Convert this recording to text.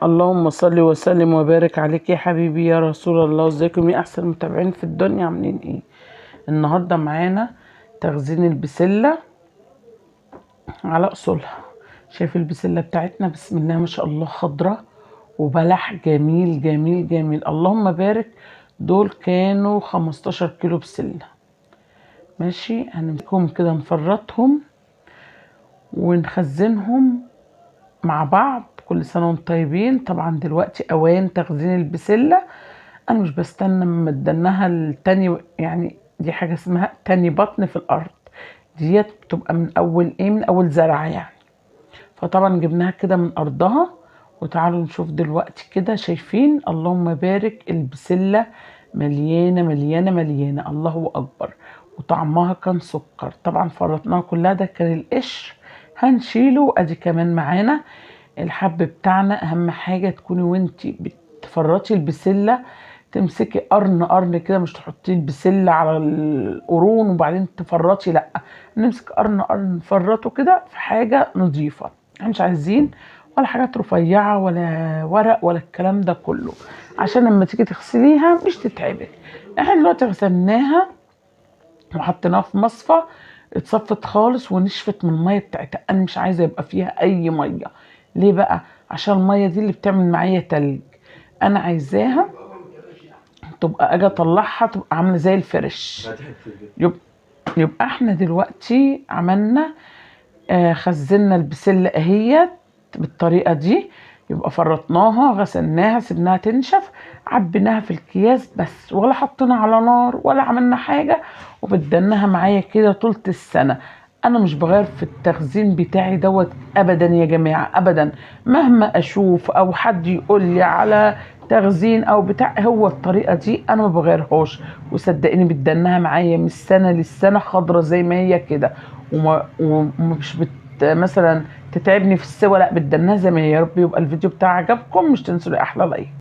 اللهم صل وسلم وبارك عليك يا حبيبي يا رسول الله. ازيكم يا احسن متابعين في الدنيا، عاملين ايه؟ النهارده معانا تخزين البسله على اصولها. شايف البسله بتاعتنا؟ بسم الله ما شاء الله، خضره وبلح جميل جميل جميل، اللهم بارك. دول كانوا 15 كيلو بسله. ماشي، هنمسكهم كده نفرطهم ونخزنهم مع بعض. كل سنة وانتم طيبين. طبعا دلوقتي اوان تخزين البسلة. انا مش بستنى لما ادنها التاني، يعني دي حاجة اسمها تاني بطن في الارض، ديت بتبقى من اول ايه، من اول زرعة يعني. فطبعا جبناها كده من ارضها. وتعالوا نشوف دلوقتي كده، شايفين؟ اللهم بارك، البسلة مليانة مليانة مليانة، الله اكبر. وطعمها كان سكر. طبعا فرطناها كلها، ده كان القشر هنشيله. ادي كمان معانا الحب بتاعنا. اهم حاجه تكوني وانتي بتفرطي البسله تمسكي قرن قرن كده، مش تحطي البسله على القرون وبعدين تفرطي، لا، نمسك قرن قرن نفرطه كده في حاجه نظيفه. احنا مش عايزين ولا حاجات رفيعه ولا ورق ولا الكلام ده كله، عشان لما تيجي تغسليها مش تتعبك. احنا دلوقتي غسلناها وحطيناها في مصفى، اتصفت خالص ونشفت من الميه بتاعتها. انا مش عايزه يبقى فيها اي ميه. ليه بقى؟ عشان الميه دي اللي بتعمل معايا تلج. انا عايزاها تبقى اجي اطلعها تبقى عامله زي الفرش. يبقى احنا دلوقتي عملنا خزنا البسله اهيت بالطريقه دي. يبقى فرطناها، غسلناها، سيبناها تنشف، عبيناها في الكياس بس، ولا حطينا على نار ولا عملنا حاجه، وبدلناها معايا كده طول السنه. انا مش بغير في التخزين بتاعي دوت ابدا يا جماعه، ابدا. مهما اشوف او حد يقول لي على تخزين او بتاع، هو الطريقه دي انا ما بغيرهاش. وصدقيني بتدنها معايا من السنه للسنه خضره زي ما هي كده. ومش مثلا تتعبني في السوا، لا، بتدنها زي ما هي. يا رب يبقى الفيديو بتاعي عجبكم. مش تنسوا لي احلى لايك.